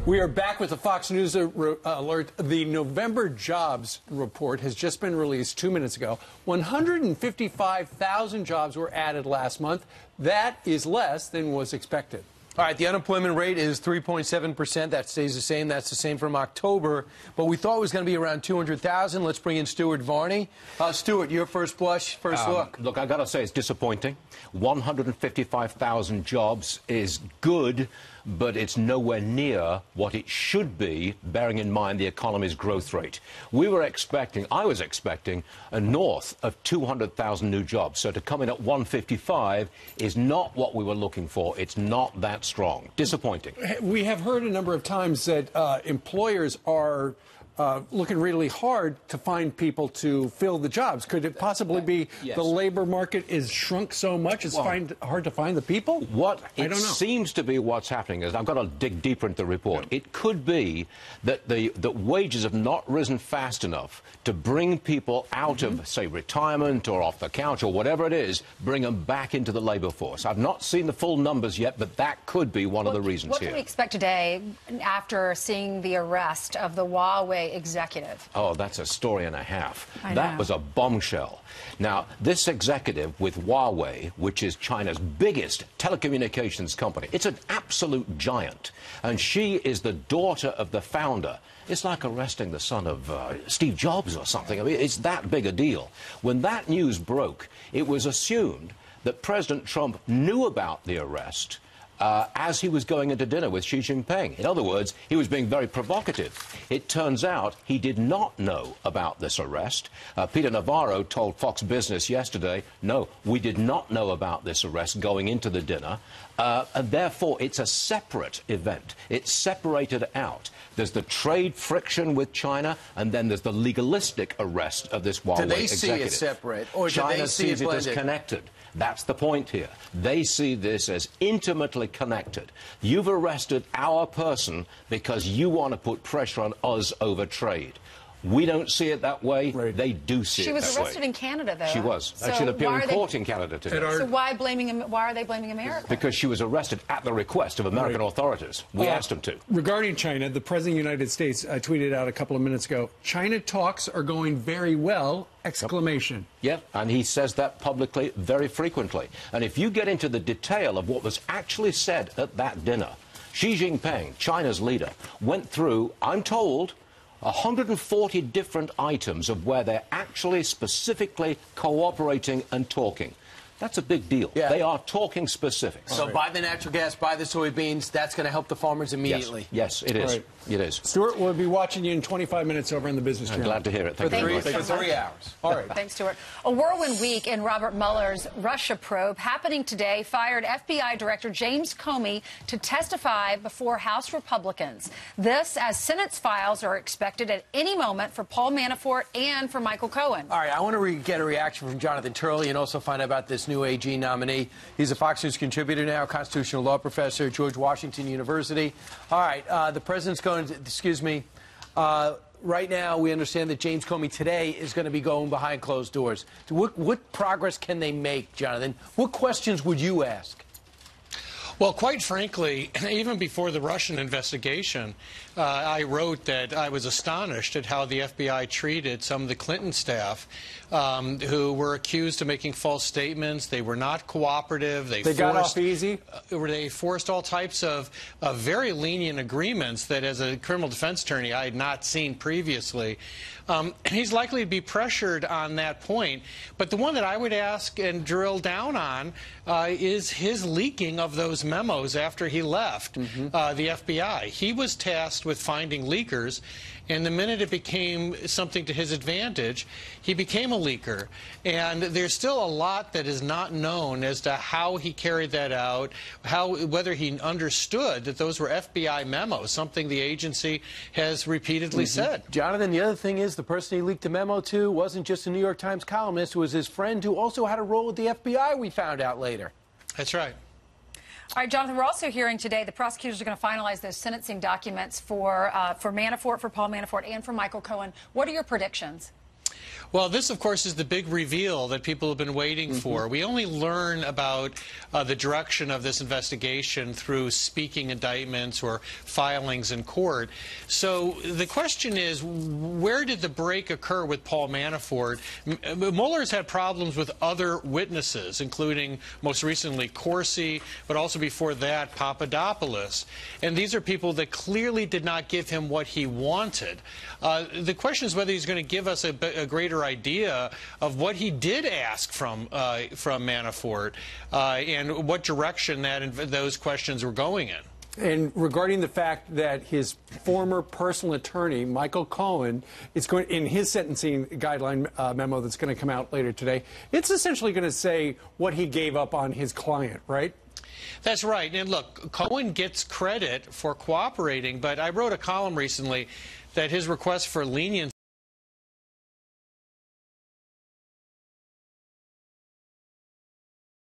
We are back with the Fox News alert. The November jobs report has just been released 2 minutes ago. 155,000 jobs were added last month. That is less than was expected. All right, the unemployment rate is 3.7%. That stays the same. That's the same from October. But we thought it was going to be around 200,000. Let's bring in Stuart Varney. Stuart, your first blush, first look. Look, I got to say it's disappointing. 155,000 jobs is good, but it's nowhere near what it should be, bearing in mind the economy's growth rate. I was expecting a north of 200,000 new jobs. So to come in at 155 is not what we were looking for. It's not that strong. Disappointing. We have heard a number of times that employers are looking really hard to find people to fill the jobs. Could it possibly be the labor market is shrunk so much it's hard to find the people? I don't know. Seems to be what's happening is, I've got to dig deeper into the report. It could be that that wages have not risen fast enough to bring people out of, say, retirement or off the couch or whatever it is, bring them back into the labor force. I've not seen the full numbers yet, but that could be one of the reasons what here. What can we expect today after seeing the arrest of the Huawei executive? Oh, that's a story and a half. I know. That was a bombshell. Now, this executive with Huawei, which is China's biggest telecommunications company, it's an absolute giant. And she is the daughter of the founder. It's like arresting the son of Steve Jobs or something. I mean, it's that big a deal. When that news broke, it was assumed that President Trump knew about the arrest as he was going into dinner with Xi Jinping. In other words, he was being very provocative. It turns out he did not know about this arrest. Peter Navarro told Fox Business yesterday, no, we did not know about this arrest going into the dinner, and therefore it's a separate event. It's separated out. There's the trade friction with China, and then there's the legalistic arrest of this Huawei executive. Do they see it separate, or do they see it blended? China sees it as connected. That's the point here. They see this as intimately connected. You've arrested our person because you want to put pressure on us over trade. We don't see it that way. Right. They do see it that way. She was arrested in Canada, though. She was. So She'll appear in court in Canada today. So why are they blaming America? Because she was arrested at the request of American authorities. We asked them to. Regarding China, the President of the United States tweeted out a couple of minutes ago, China talks are going very well, exclamation. Yeah, and he says that publicly very frequently. And if you get into the detail of what was actually said at that dinner, Xi Jinping, China's leader, went through, I'm told, 140 different items of where they're actually specifically cooperating and talking. That's a big deal. Yeah. They are talking specifics. So buy the natural gas, buy the soybeans. That's going to help the farmers immediately. Yes, it is. Right. It is. Stuart, we'll be watching you in 25 minutes over in the Business Channel. I'm glad to hear it. Thank you very much. For 3 hours. All right. Thanks, Stuart. A whirlwind week in Robert Mueller's Russia probe happening today fired FBI Director James Comey to testify before House Republicans. This as Senate's files are expected at any moment for Paul Manafort and for Michael Cohen. All right, I want to get a reaction from Jonathan Turley and also find out about this new AG nominee. He's a Fox News contributor now, constitutional law professor at George Washington University. All right, the president's going to, excuse me, right now we understand that James Comey today is going to be going behind closed doors. What progress can they make, Jonathan? What questions would you ask? Well, quite frankly, even before the Russian investigation, I wrote that I was astonished at how the FBI treated some of the Clinton staff who were accused of making false statements. They were not cooperative. They got off easy? They forced all types of very lenient agreements that, as a criminal defense attorney, I had not seen previously. He's likely to be pressured on that point. But the one that I would ask and drill down on is his leaking of those memos after he left the FBI. He was tasked with finding leakers, and the minute it became something to his advantage, he became a leaker. And there's still a lot that is not known as to how he carried that out, whether he understood that those were FBI memos, something the agency has repeatedly said. Jonathan, the other thing is the person he leaked the memo to wasn't just a New York Times columnist. It was his friend who also had a role with the FBI, we found out later. That's right. All right, Jonathan, we're also hearing today the prosecutors are going to finalize those sentencing documents for Manafort, for Paul Manafort, and for Michael Cohen. What are your predictions? Well, this, of course, is the big reveal that people have been waiting for. We only learn about the direction of this investigation through speaking indictments or filings in court. So the question is, where did the break occur with Paul Manafort? Mueller's had problems with other witnesses, including most recently Corsi, but also before that Papadopoulos. And these are people that clearly did not give him what he wanted. The question is whether he's going to give us a greater idea of what he did ask from Manafort and what direction those questions were going in. And regarding the fact that his former personal attorney, Michael Cohen, is going in his sentencing guideline memo that's going to come out later today, it's essentially going to say what he gave up on his client, right? That's right. And look, Cohen gets credit for cooperating, but I wrote a column recently that his request for leniency